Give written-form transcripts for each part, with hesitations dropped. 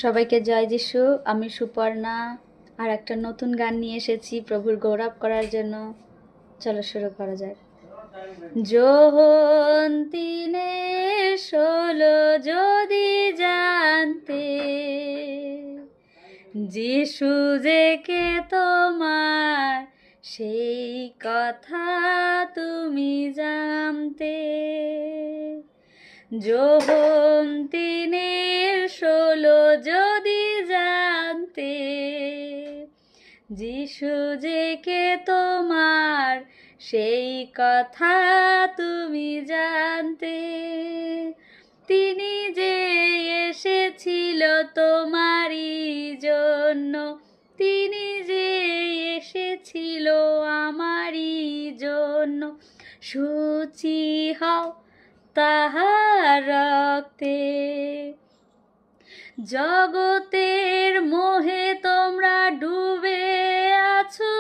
সবাইকে জয় যিশু। আমি সুপর্ণা আর একটা নতুন গান নিয়ে এসেছি প্রভুর গৌরব করার জন্য। চলো শুরু করা যাক। যোহন 3:16 যদি জানতে, যিশু যে কে তোমার সেই কথা তুমি জানতে। যোহন 3:16 যদি জানতে, যিশু যে কে তোমার সেই কথা তুমি জানতে। তিনি যে এসেছিল তোমারই জন্য, তিনি যে এসেছিল আমারই জন্য। শুচি হও তাহার রক্তে, জগতের মোহে তোমরা ডুবে আছো,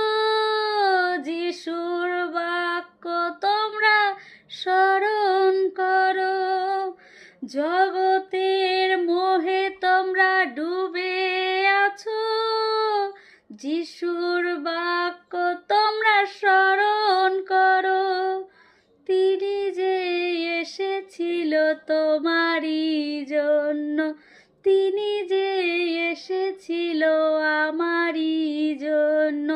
যিশুর বাক্য তোমরা স্মরণ করো। জগতের মোহে তোমরা ডুবে আছো, যিশুর বাক্য তোমরা স্মরণ করো। তিনি যে এসেছিল তোমারই জন্য, তিনি যে এসেছিল আমারই জন্য।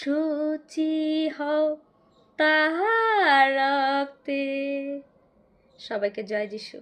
শুচি হও তাহার রক্তে। সবাইকে জয় যিশু।